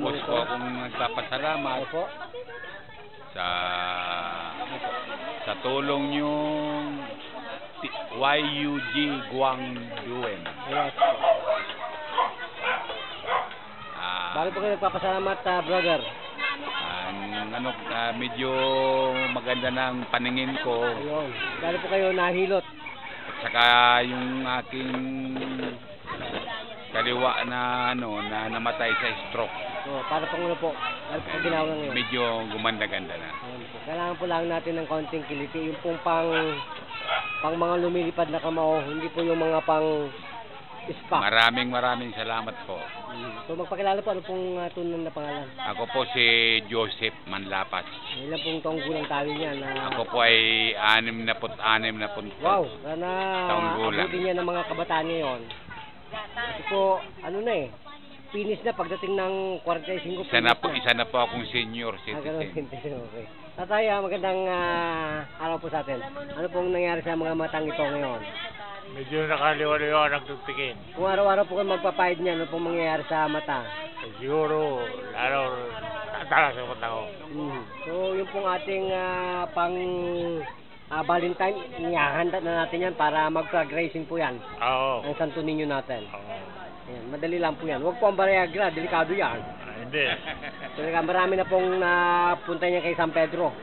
Lubos po akong nagpapasalamat Opo. sa tulong yung YUG Guang Duen. Yes. Bakit po kayo nagpapasalamat, brother? Medyo maganda ng paningin ko. Ayun. Bakit po kayo nahilot? At saka yung aking kaliwa na na namatay sa stroke. Para pong ano po? Bakit po ginawa ngayon? Medyo gumanda-ganda na. Kailangan po lang natin ng konting kiliti. Yung pong pang mga lumilipad na kamao, hindi po yung mga pang spa. Maraming salamat po. So magpakilala po, ano pong tunay na pangalan? Ako po si Joseph Manlapas. Ilan pong taong gulang tayo niya na... Ako po ay 66 na po. Wow, sana taong gulang. abutin niya ng mga kabataan ngayon. Kasi po, ano na eh, finish na pagdating ng 45. Isa na po akong senior Ganun, citizen. okay. Tatay, magandang araw po sa atin. Ano pong nangyari sa mga matang ito ngayon? Medyo nakaliwa-liwa nagtutpikin. Kung araw-araw po kayo magpapahid niya, ano pong mangyayari sa mata? Siguro, lalo, tatalas ako tao. So, yung pong ating pang Valentine, ihahanda na natin yan para mag-flag racing po yan. Oo. Ang Santo Niño natin. Oo. Ayan, madali lang po yan. Huwag po ang Viagra, delikado yan. Hindi. Talaga, marami na pong napunta niya kay San Pedro.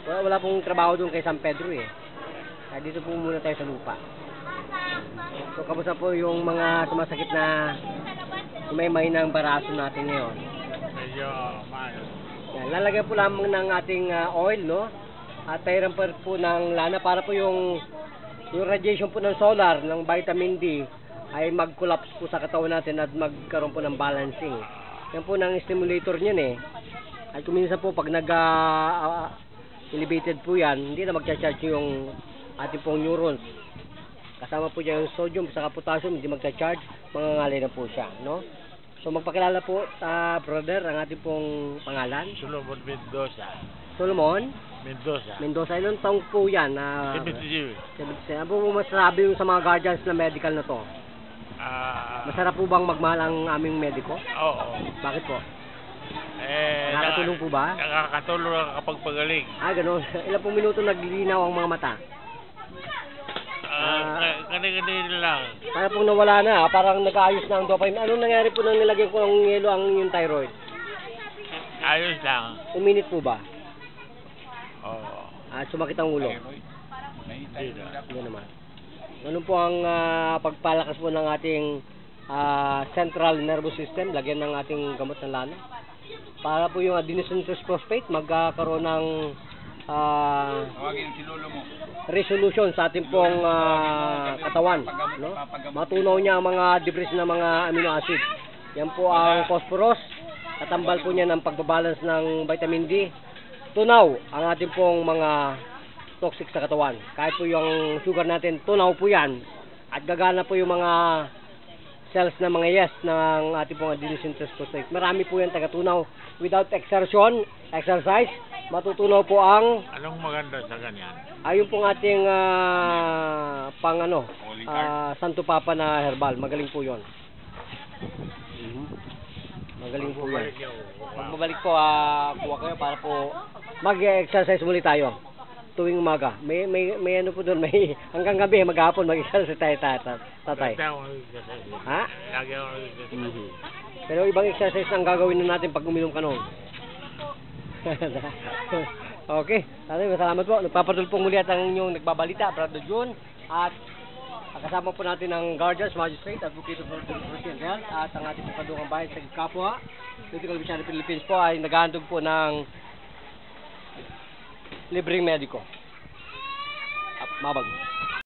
Wala pong trabaho doon kay San Pedro eh. Kaya dito po muna tayo sa lupa. So, kamusta po yung mga sumasakit na may ng baraso natin ngayon? Medyo, man. Yan, lalagyan po lamang ng ating oil, no? At tayran po ng lana para po yung radiation po ng solar, ng vitamin D, ay mag-collapse po sa katawan natin at magkaroon po ng balancing. Yan po ng stimulator niyan eh. At kuminsan po pag elevated po yan, hindi na magcha-charge yung ating pong neurons. Kasama po dyan yung sodium sa potassium, hindi magcha-charge, mangangalay na po siya, no? So magpakilala po sa brother ang ating pong pangalan. Solomon Mendoza. Solomon Mendoza. Mendoza. Ilang taong po yan? 77. 77. Ano po masasabi yung sa mga guardians na medical na to? Masarap po bang magmahal ang aming mediko? Oo. Bakit po? Nakakatulong po ba? Nakakatulong kapag pagaling. Gano'n. Ilang pong minuto naglilinaw ang mga mata? Gani-gani lang. Kaya pong nawala na, parang nag-aayos na ang dopamine. Anong nangyari po nang nilagyan ko ng yelo ang yung thyroid? Ayos lang. Uminit po ba? Oo. Sumakit ang ulo? Hindi na. Hindi naman. Ano po ang pagpalakas po ng ating central nervous system? Lagyan ng ating gamot ng lana. Para po yung adenosine phosphate magkakaroon ng resolution sa ating pong katawan, no? Matunaw niya ang mga debris ng mga amino acid. Yan po ang phosphorus, katambal po niya ng pagbabalance ng vitamin D. Tunaw ang ating pong mga toxic sa katawan. Kahit po yung sugar natin, tunaw po yan. At gagana po yung mga cells na mga yes ng ating pong adenosine phosphate. Marami po yan taga-tunaw. Without exercise, matutunaw po ang... Anong maganda sa ganyan? Ayun pong ating Santo Papa na herbal. Magaling po yun. Magaling po yan. Magbabalik po, kuha kayo para po mag-exercise muli tayo tuwing umaga. May ano po doon, may hanggang gabi, maghapon mag-exercise tayo, tatay. Ha? Lagi ako nag-exercise. Pero ibang exercise ang gagawin na natin pag uminom ka noon. Okay, salamat po. Nagpapadul po muli at ang inyong nagbabalita, Brother June. At kasama po natin ang Guardians, Magistrate, Advocate for the Health, at ang ating pagkadungang bahay sa Kapwa. Medical Vision Philippines po ay naghahandog po ng libreng mediko. Mabag.